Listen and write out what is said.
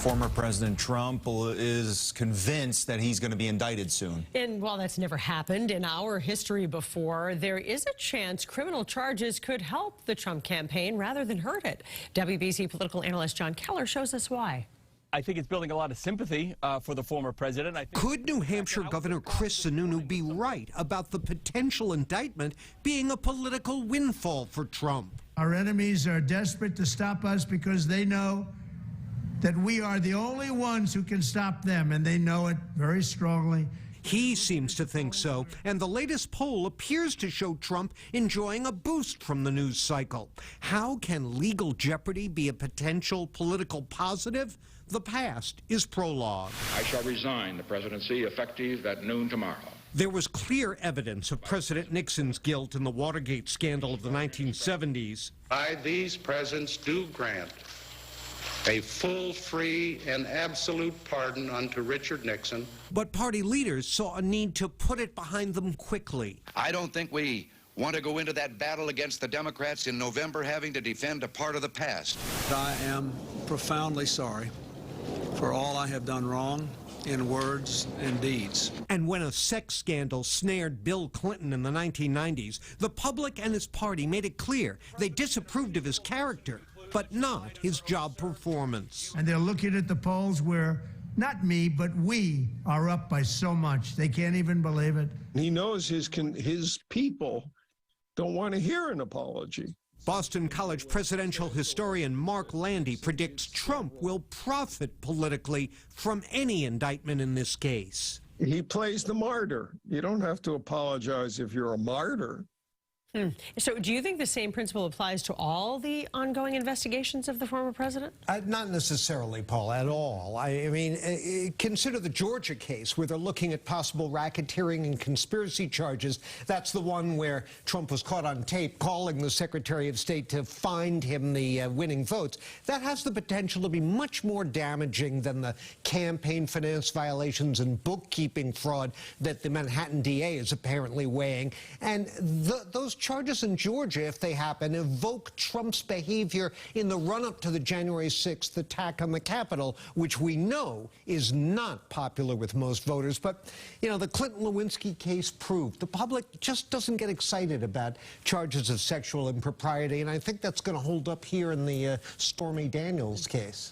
Former President Trump is convinced that he's going to be indicted soon. And while that's never happened in our history before, there is a chance criminal charges could help the Trump campaign rather than hurt it. WBZ political analyst Jon Keller shows us why. I think it's building a lot of sympathy for the former president. Could New Hampshire Governor Chris Sununu be right about the potential indictment being a political windfall for Trump? Our enemies are desperate to stop us because they know that we are the only ones who can stop them, and they know it very strongly. He seems to think so, and the latest poll appears to show Trump enjoying a boost from the news cycle. How can legal jeopardy be a potential political positive? The past is prologue. I shall resign the presidency effective at noon tomorrow. There was clear evidence of President Nixon's guilt in the Watergate scandal of the 1970s. These presidents do grant a full, free, and absolute pardon unto Richard Nixon. But party leaders saw a need to put it behind them quickly. I don't think we want to go into that battle against the Democrats in November having to defend a part of the past. I am profoundly sorry for all I have done wrong in words and deeds. And when a sex scandal snared Bill Clinton in the 1990s, the public and his party made it clear they disapproved of his character, but not his job performance. And they're looking at the polls where, not me, but we are up by so much. They can't even believe it. He knows his people don't want to hear an apology. Boston College presidential historian Mark Landy predicts Trump will profit politically from any indictment in this case. He plays the martyr. You don't have to apologize if you're a martyr. So do you think the same principle applies to all the ongoing investigations of the former president? Not necessarily, Paul, at all. I mean, consider the Georgia case where they're looking at possible racketeering and conspiracy charges. That's the one where Trump was caught on tape calling the Secretary of State to find him the winning votes. That has the potential to be much more damaging than the campaign finance violations and bookkeeping fraud that the Manhattan DA is apparently weighing. And those charges in Georgia, if they happen, evoke Trump's behavior in the run-up to the January 6th attack on the Capitol, which we know is not popular with most voters. But, you know, the Clinton-Lewinsky case proved the public just doesn't get excited about charges of sexual impropriety, and I think that's going to hold up here in the Stormy Daniels case.